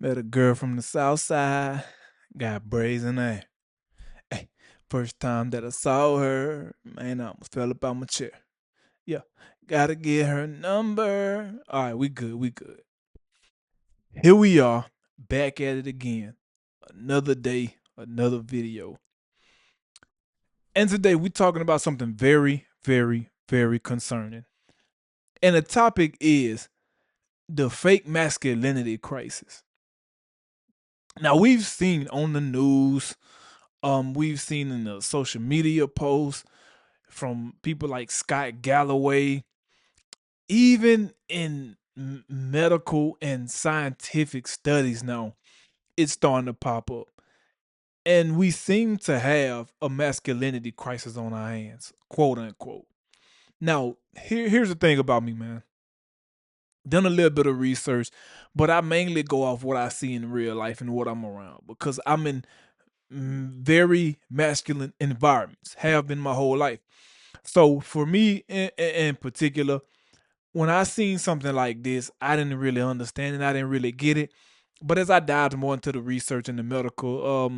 Met a girl from the south side, got brazen ass. Hey, first time that I saw her, man, I almost fell up out my chair. Yeah, gotta get her number. All right, we good, we good. Here we are, back at it again. Another day, another video. And today we're talking about something very, very, very concerning. And the topic is the fake masculinity crisis. Now we've seen on the news, we've seen in the social media posts from people like Scott Galloway, even in medical and scientific studies now, it's starting to pop up. And we seem to have a masculinity crisis on our hands, quote unquote. Now, here's the thing about me, man. Done a little bit of research, but I mainly go off what I see in real life and what I'm around because I'm in very masculine environments, have been my whole life. So for me in particular, when I seen something like this, I didn't really understand it. I didn't really get it. But as I dived more into the research and the medical,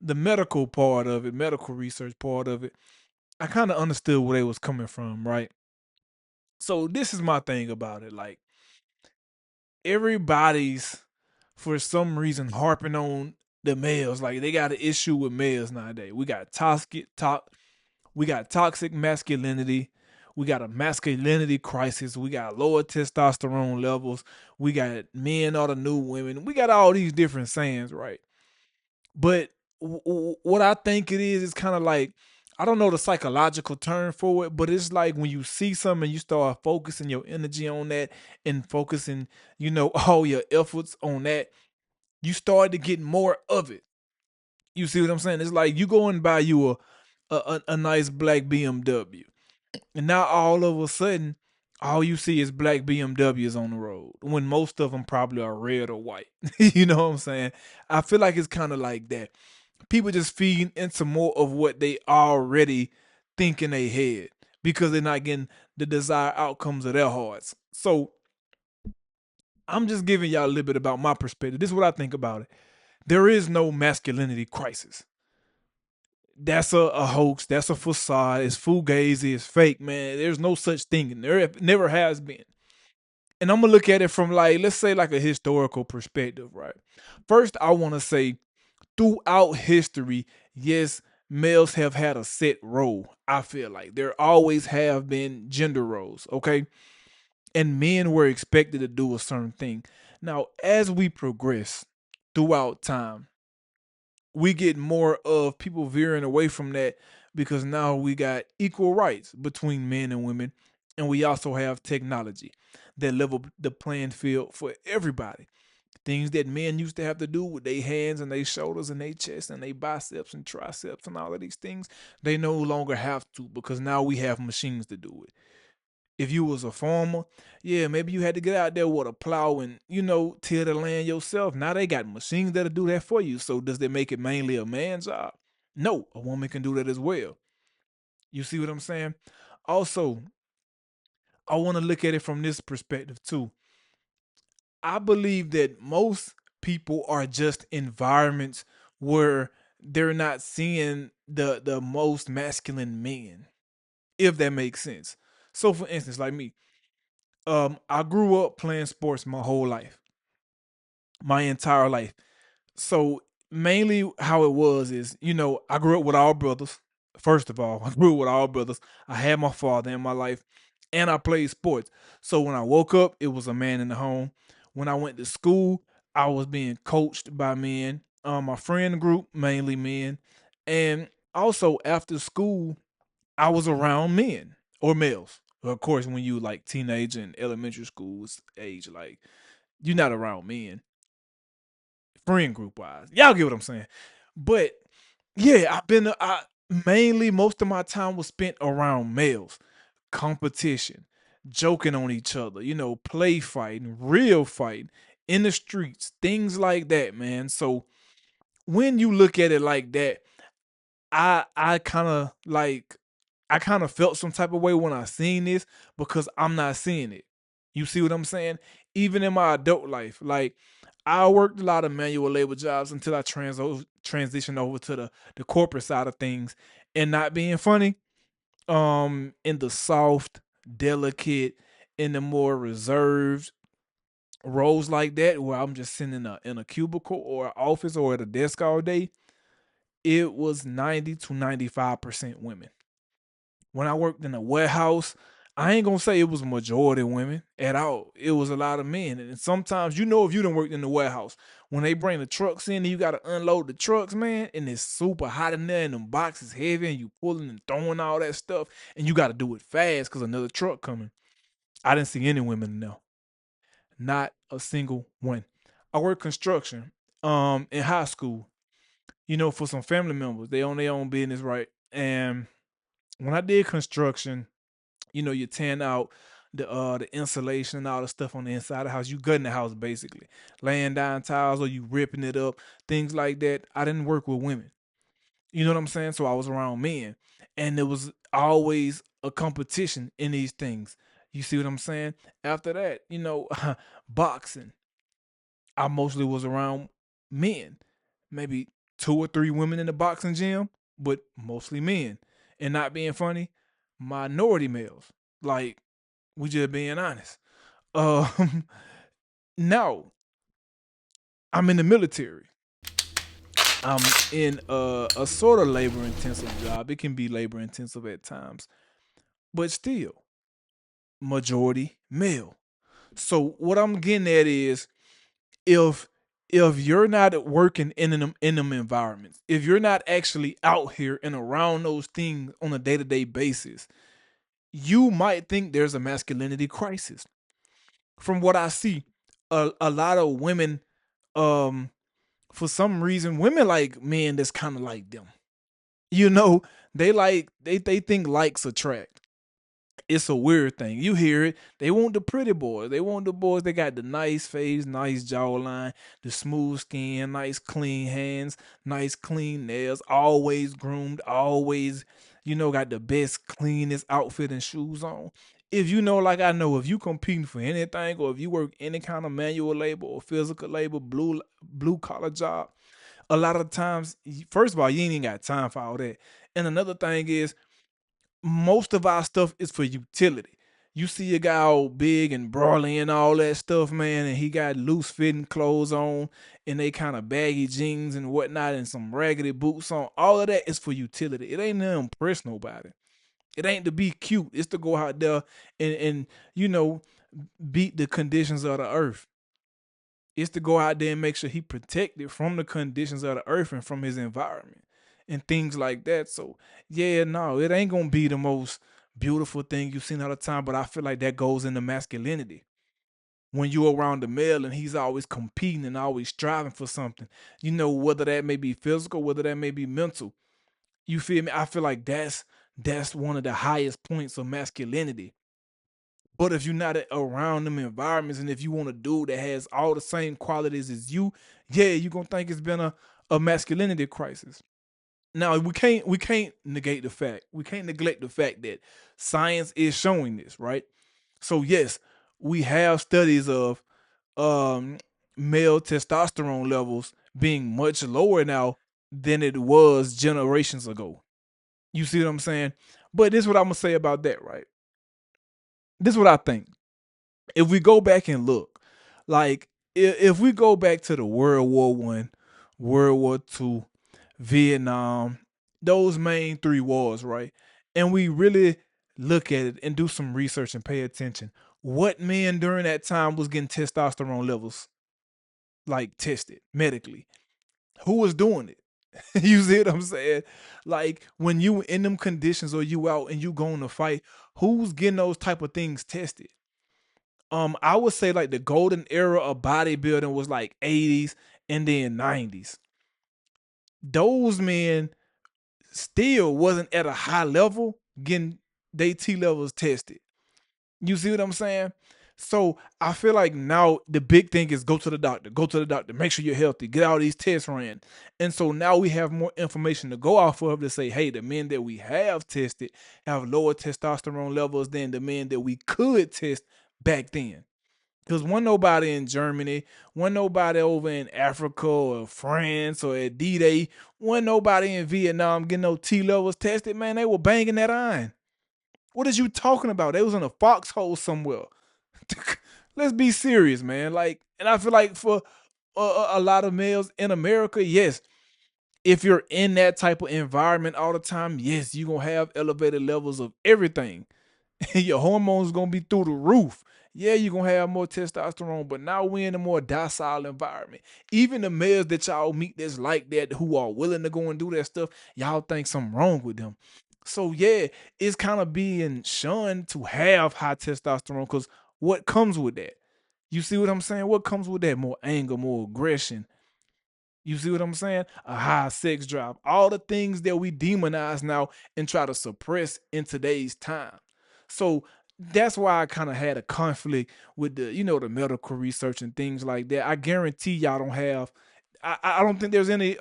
the medical part of it, medical research part of it, I kind of understood where they was coming from, right? So this is my thing about it. Like everybody's for some reason harping on the males. Like they got an issue with males nowadays. We got toxic masculinity. We got a masculinity crisis. We got lower testosterone levels. We got men are the new women. We got all these different sayings, right? But what I think it is kind of like I don't know the psychological term for it, but it's like when you see something and you start focusing your energy on that and focusing, all your efforts on that, you start to get more of it. You see what I'm saying? It's like you go and buy you a nice black BMW. And now all of a sudden, all you see is black BMWs on the road when most of them probably are red or white. You know what I'm saying? I feel like it's kind of like that. People just feeding into more of what they already think in their head because they're not getting the desired outcomes of their hearts. So I'm just giving y'all a little bit about my perspective. This is what I think about it. There is no masculinity crisis. That's a hoax. That's a facade. It's fugazi. It's fake, man. There's no such thing, and there never has been. And I'm gonna look at it from like, let's say, like a historical perspective, right? First, I want to say, throughout history, yes, males have had a set role. I feel like there always have been gender roles, okay, and men were expected to do a certain thing. Now, as we progress throughout time, we get more of people veering away from that because now we got equal rights between men and women, and we also have technology that level the playing field for everybody. Things that men used to have to do with their hands and their shoulders and their chest and their biceps and triceps and all of these things, they no longer have to because now we have machines to do it. If you was a farmer, yeah, maybe you had to get out there with a plow and, till the land yourself. Now they got machines that'll do that for you. So does that make it mainly a man's job? No, a woman can do that as well. You see what I'm saying? Also, I want to look at it from this perspective too. I believe that most people are just environments where they're not seeing the most masculine men, if that makes sense. So for instance, like me, I grew up playing sports my whole life, my entire life. So mainly how it was is, I grew up with all brothers. First of all, I grew up with all brothers. I had my father in my life, and I played sports. So when I woke up, it was a man in the home. When I went to school, I was being coached by men. My friend group mainly men, and also after school, I was around men or males. Of course, when you like teenage and elementary school age, like you're not around men, friend group wise. Y'all get what I'm saying. But yeah, I mainly most of my time was spent around males, competition, joking on each other, play fighting, real fighting in the streets, things like that, man. So when you look at it like that, I kind of like I kind of felt some type of way when I seen this because I'm not seeing it. You see what I'm saying? Even in my adult life, like I worked a lot of manual labor jobs until I transitioned over to the corporate side of things. And not being funny, in the soft, delicate, in the more reserved roles like that, where I'm just sitting in a cubicle or an office or at a desk all day, it was 90 to 95% women. When I worked in a warehouse, I ain't gonna say it was a majority women at all. It was a lot of men. And sometimes, if you done worked in the warehouse, when they bring the trucks in and you gotta unload the trucks, man, and it's super hot in there and them boxes heavy and you pulling and throwing all that stuff, and you gotta do it fast because another truck coming. I didn't see any women in there. Not a single one. I worked construction in high school, for some family members. They own their own business, right? And when I did construction, you're tearing out the insulation and all the stuff on the inside of the house. You gutting the house basically, laying down tiles or you ripping it up, things like that. I didn't work with women. You know what I'm saying? So I was around men, and there was always a competition in these things. You see what I'm saying? After that, boxing. I mostly was around men, maybe two or three women in the boxing gym, but mostly men. And not being funny, minority males. Like, we just being honest. Um, now I'm in the military. I'm in a sort of labor intensive job. It can be labor intensive at times, but still majority male. So what I'm getting at is if you're not working in them environments, if you're not actually out here and around those things on a day-to-day basis, you might think there's a masculinity crisis. From what I see, a lot of women, um, for some reason, women like men that's kind of like them. You know, they think likes attract. It's a weird thing. You hear it. They want the pretty boys. They want the boys that got the nice face, nice jawline, the smooth skin, nice clean hands, nice clean nails, always groomed, always, got the best, cleanest outfit and shoes on. If you know, like I know, if you competing for anything or if you work any kind of manual labor or physical labor, blue collar job, a lot of times, first of all, you ain't even got time for all that. And another thing is most of our stuff is for utility. You see a guy all big and brawly and all that stuff, man, and he got loose fitting clothes on and they kind of baggy jeans and whatnot and some raggedy boots on. All of that is for utility. It ain't to impress nobody. It ain't to be cute. It's to go out there and you know beat the conditions of the earth. It's to go out there and make sure he protected from the conditions of the earth and from his environment and things like that. So yeah, no, it ain't gonna be the most beautiful thing you've seen all the time, but I feel like that goes into masculinity. When you're around the male and he's always competing and always striving for something, whether that may be physical, whether that may be mental. You feel me? I feel like that's one of the highest points of masculinity. But if you're not around them environments and if you want a dude that has all the same qualities as you, yeah, you're gonna think it's been a masculinity crisis. Now we can't negate the fact. We can't neglect the fact that science is showing this, right? So yes, we have studies of um male testosterone levels being much lower now than it was generations ago. You see what I'm saying? But this is what I'm gonna say about that, right? This is what I think. If we go back and look, like if we go back to the World War I, World War II, Vietnam, those main three wars, right? And we really look at it and do some research and pay attention. What men during that time was getting testosterone levels like tested medically? Who was doing it? You see what I'm saying? Like when you in them conditions or you out and you going to fight, who's getting those type of things tested? I would say like the golden era of bodybuilding was like 80s and then 90s. Those men still wasn't at a high level getting they T levels tested. You see what I'm saying? So I feel like now the big thing is go to the doctor, make sure you're healthy, get all these tests ran. And so now we have more information to go off of to say, hey, the men that we have tested have lower testosterone levels than the men that we could test back then. Because wasn't nobody in Germany, wasn't nobody over in Africa or France or at D-Day, wasn't nobody in Vietnam getting no T levels tested, man. They were banging that iron. What is you talking about? They was in a foxhole somewhere. Let's be serious, man. Like, and I feel like for a lot of males in America, yes, if you're in that type of environment all the time, yes, you're gonna have elevated levels of everything. Your hormones gonna be through the roof. Yeah, you're gonna have more testosterone, but now we're in a more docile environment. Even the males that y'all meet that's like that, who are willing to go and do that stuff, y'all think something wrong with them. So yeah, it's kind of being shunned to have high testosterone because what comes with that? You see what I'm saying? What comes with that? More anger, more aggression. You see what I'm saying? A high sex drive. All the things that we demonize now and try to suppress in today's time. So that's why I kind of had a conflict with the medical research and things like that. I guarantee y'all don't have I don't think there's any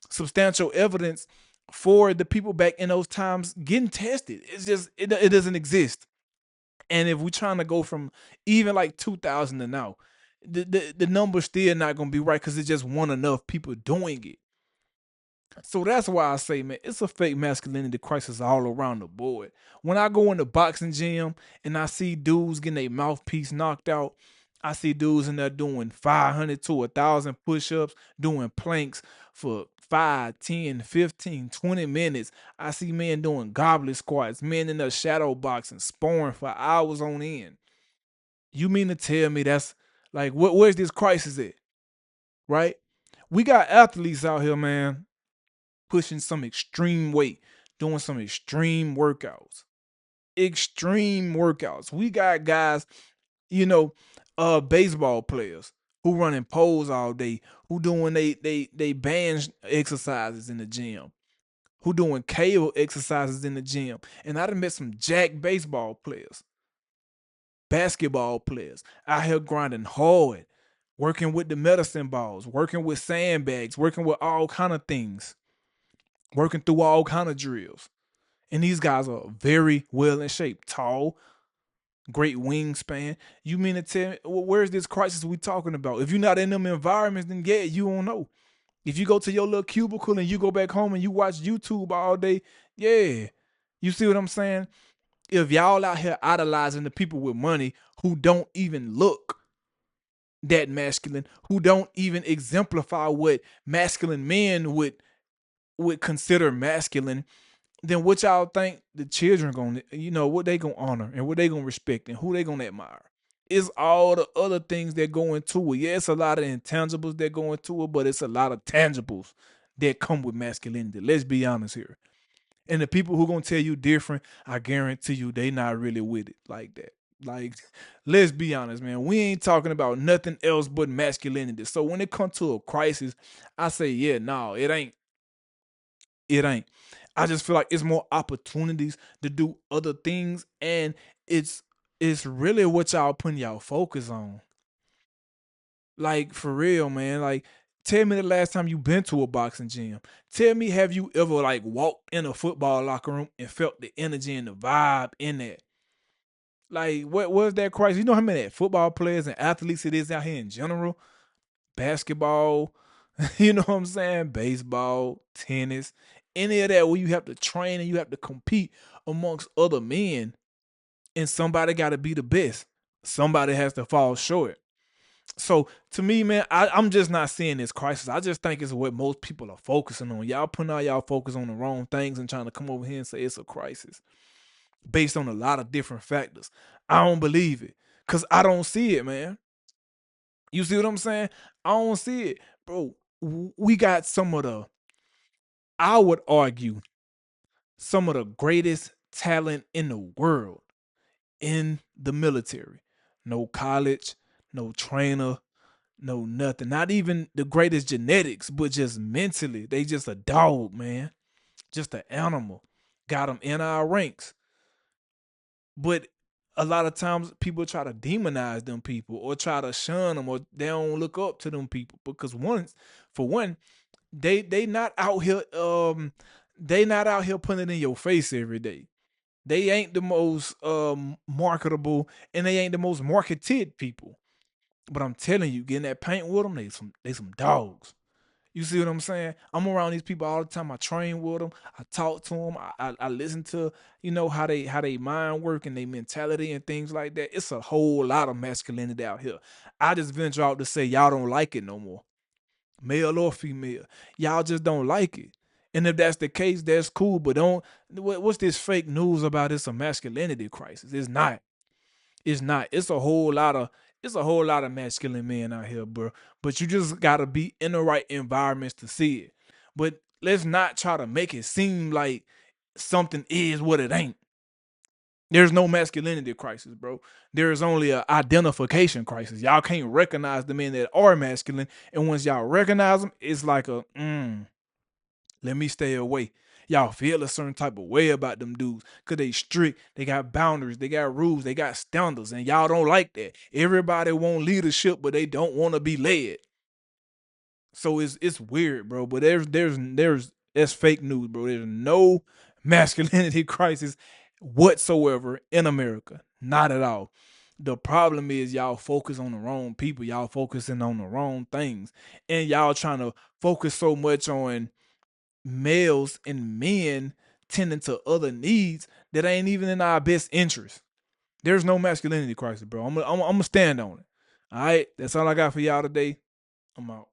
substantial evidence for the people back in those times getting tested. It's just it doesn't exist. And if we're trying to go from even like 2000 to now, the number's still not gonna be right because it's just one enough people doing it. So that's why I say, man, it's a fake masculinity crisis all around the board. When I go in the boxing gym and I see dudes getting their mouthpiece knocked out, I see dudes in there doing 500 to 1,000 push-ups, doing planks for 5, 10, 15, 20 minutes. I see men doing goblet squats, men in the shadow boxing, sparring for hours on end. You mean to tell me that's like where's this crisis at? Right? We got athletes out here, man, pushing some extreme weight, doing some extreme workouts. Extreme workouts. We got guys, you know, baseball players who running poles all day, who doing they band exercises in the gym, who doing cable exercises in the gym. And I done met some jack baseball players, basketball players out here grinding hard, working with the medicine balls, working with sandbags, working with all kind of things, working through all kind of drills. And these guys are very well in shape, tall, great wingspan. You mean to tell me where's this crisis we talking about? If you're not in them environments, then yeah, you don't know. If you go to your little cubicle and you go back home and you watch YouTube all day, yeah. You see what I'm saying? If y'all out here idolizing the people with money who don't even look that masculine, who don't even exemplify what masculine men would consider masculine, then what y'all think the children gonna, what they gonna honor and what they gonna respect and who they gonna admire? It's all the other things that go into it. Yeah, it's a lot of intangibles that go into it, but it's a lot of tangibles that come with masculinity. Let's be honest here. And the people who gonna tell you different, I guarantee you they not really with it like that. Like, let's be honest, man. We ain't talking about nothing else but masculinity. So when it comes to a crisis, I say, yeah, no, it ain't. It ain't. I just feel like it's more opportunities to do other things, and it's it's really what y'all putting y'all focus on. Like for real, man. Like tell me the last time you been to a boxing gym. Tell me have you ever like walked in a football locker room and felt the energy and the vibe in that? Like what was that crisis? You know how many football players and athletes it is out here in general? Basketball, you know what I'm saying? Baseball, tennis, any of that where you have to train and you have to compete amongst other men, and somebody got to be the best. Somebody has to fall short. So to me, man, I'm just not seeing this crisis. I just think it's what most people are focusing on. Y'all putting all y'all focus on the wrong things and trying to come over here and say it's a crisis based on a lot of different factors. I don't believe it because I don't see it, man. You see what I'm saying? I don't see it, bro. We got some of the, I would argue, some of the greatest talent in the world in the military. No college, no trainer, no nothing. Not even the greatest genetics, but just mentally, they just a dog, man. Just an animal. Got them in our ranks. But a lot of times people try to demonize them people or try to shun them or they don't look up to them people because for one, they not out here they not out here putting it in your face every day. They ain't the most marketable, and they ain't the most marketed people. But I'm telling you, getting that paint with them, they some dogs. You see what I'm saying? I'm around these people all the time. I train with them. I talk to them. I listen to how they mind work and their mentality and things like that. It's a whole lot of masculinity out here. I just venture out to say y'all don't like it no more, male or female. Y'all just don't like it. And if that's the case, that's cool. But don't what's this fake news about it's a masculinity crisis? It's not. It's not. It's a whole lot of masculine men out here, bro. But you just gotta be in the right environments to see it. But let's not try to make it seem like something is what it ain't. There's no masculinity crisis, bro. There is only a identification crisis. Y'all can't recognize the men that are masculine, and once y'all recognize them, it's like let me stay away. Y'all feel a certain type of way about them dudes because they strict, they got boundaries, they got rules, they got standards, and y'all don't like that. Everybody want leadership, but they don't want to be led. So it's weird, bro. But there's that's fake news, bro. There's no masculinity crisis whatsoever in America. Not at all. The problem is y'all focus on the wrong people. Y'all focusing on the wrong things. And y'all trying to focus so much on males and men tending to other needs that ain't even in our best interest. There's no masculinity crisis, bro. I'm gonna stand on it. All right, that's all I got for y'all today. I'm out.